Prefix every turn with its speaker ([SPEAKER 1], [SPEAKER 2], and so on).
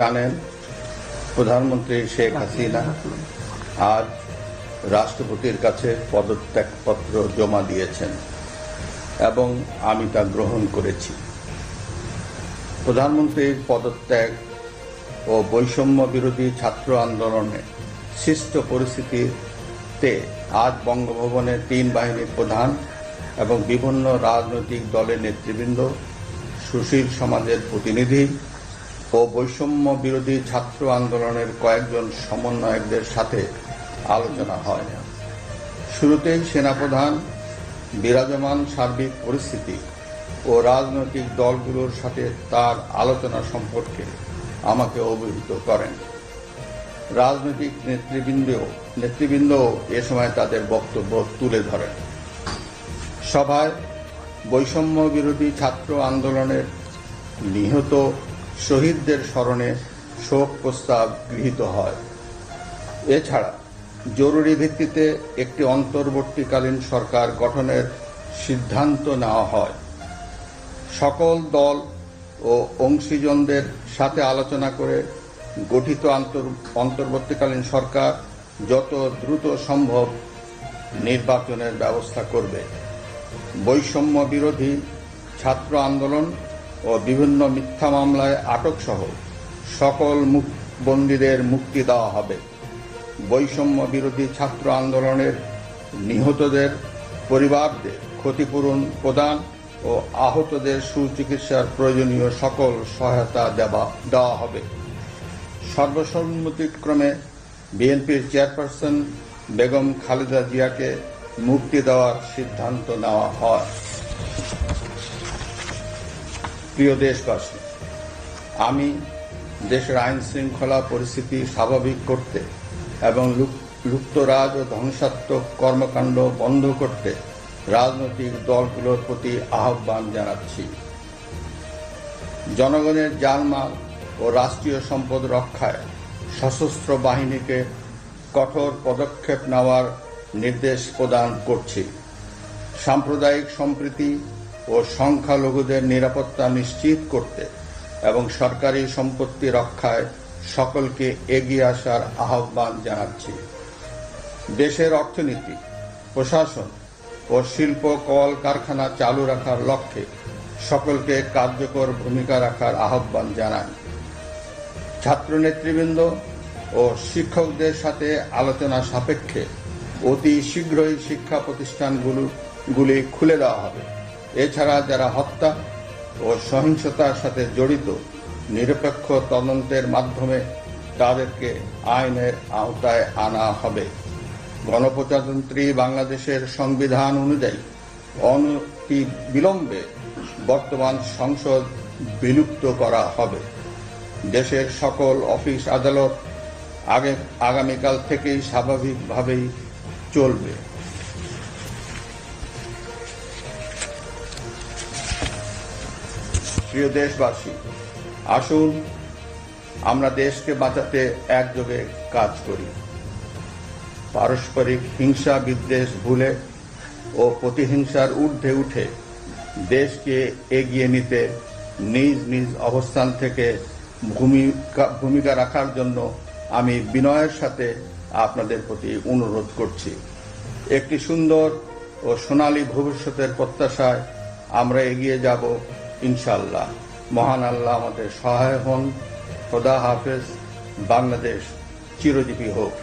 [SPEAKER 1] জানেন, প্রধানমন্ত্রী শেখ হাসিনা আজ রাষ্ট্রপতির কাছে পদত্যাগপত্র জমা দিয়েছেন এবং আমি তা গ্রহণ করেছি। প্রধানমন্ত্রীর পদত্যাগ ও বৈষম্য বিরোধী ছাত্র আন্দোলনে সৃষ্ট পরিস্থিতিতে আজ বঙ্গভবনে 3 বাহিনীর প্রধান এবং বিভিন্ন রাজনৈতিক দলের নেতৃবৃন্দ, সুশীল সমাজের প্রতিনিধি ও বৈষম্য বিরোধী ছাত্র আন্দোলনের কয়েকজন সমন্বয়কদের সাথে আলোচনা হয়। শুরুতেই সেনাপ্রধান বিরাজমান সার্বিক পরিস্থিতি ও রাজনৈতিক দলগুলোর সাথে তার আলোচনা সম্পর্কে আমাকে অবহিত করেন। রাজনৈতিক নেতৃবৃন্দ এ সময় তাদের বক্তব্য তুলে ধরেন। সভায় বৈষম্য বিরোধী ছাত্র আন্দোলনের নিহত শহীদদের স্মরণে শোক প্রস্তাব গৃহীত হয়। এছাড়া জরুরি ভিত্তিতে একটি অন্তর্বর্তীকালীন সরকার গঠনের সিদ্ধান্ত নেওয়া হয়। সকল দল ও অংশীজনদের সাথে আলোচনা করে গঠিত অন্তর্বর্তীকালীন সরকার যত দ্রুত সম্ভব নির্বাচনের ব্যবস্থা করবে। বৈষম্য বিরোধী ছাত্র আন্দোলন ও বিভিন্ন মিথ্যা মামলায় আটক সহ সকল বন্দীদের মুক্তি দেওয়া হবে। বৈষম্য বিরোধী ছাত্র আন্দোলনের নিহতদের পরিবারদের ক্ষতিপূরণ প্রদান ও আহতদের সুচিকিৎসার প্রয়োজনীয় সকল সহায়তা দেওয়া হবে। সর্বসম্মতিক্রমে বিএনপির চেয়ারপারসন বেগম খালেদা জিয়াকে মুক্তি দেওয়ার সিদ্ধান্ত নেওয়া হয়। প্রিয় দেশবাসী, আমি দেশের আইন শৃঙ্খলা পরিস্থিতি স্বাভাবিক করতে এবং লুপ্তরাজ ও ধ্বংসাত্মক কর্মকাণ্ড বন্ধ করতে রাজনৈতিক দলগুলোর প্রতি আহ্বান জানাচ্ছি। জনগণের জানমাল ও রাষ্ট্রীয় সম্পদ রক্ষায় সশস্ত্র বাহিনীকে কঠোর পদক্ষেপ নেওয়ার নির্দেশ প্রদান করছি। সাম্প্রদায়িক সম্প্রীতি ও সংখ্যালঘুদের নিরাপত্তা নিশ্চিত করতে এবং সরকারি সম্পত্তি রক্ষায় সকলকে এগিয়ে আসার আহ্বান জানাচ্ছি। দেশের অর্থনীতি, প্রশাসন ও শিল্প কল কারখানা চালু রাখার লক্ষ্যে সকলকে কার্যকর ভূমিকা রাখার আহ্বান জানাই। ছাত্র নেতৃবৃন্দ ও শিক্ষকদের সাথে আলোচনা সাপেক্ষে অতি শীঘ্রই শিক্ষা প্রতিষ্ঠানগুলি খুলে দেওয়া হবে। এছাড়া যারা হত্যা ও সহিংসতার সাথে জড়িত নিরপেক্ষ তদন্তের মাধ্যমে তাদেরকে আইনের আওতায় আনা হবে। গণপ্রজাতন্ত্রী বাংলাদেশের সংবিধান অনুযায়ী অনতি বিলম্বে বর্তমান সংসদ বিলুপ্ত করা হবে। দেশের সকল অফিস আদালত আগামীকাল থেকেই স্বাভাবিকভাবেই চলবে। প্রিয় দেশবাসী, আসুন আমরা দেশকে বাঁচাতে একযোগে কাজ করি। পারস্পরিক হিংসা বিদ্বেষ ভুলে ও প্রতিহিংসার ঊর্ধ্বে উঠে দেশকে এগিয়ে নিতে নিজ নিজ অবস্থান থেকে ভূমিকা রাখার জন্য আমি বিনয়ের সাথে আপনাদের প্রতি অনুরোধ করছি। একটি সুন্দর ও সোনালী ভবিষ্যতের প্রত্যাশায় আমরা এগিয়ে যাব ইনশাআল্লাহ। মহান আল্লাহ আমাদের সহায় হন। খোদা হাফেজ। বাংলাদেশ চিরজীবী হোক।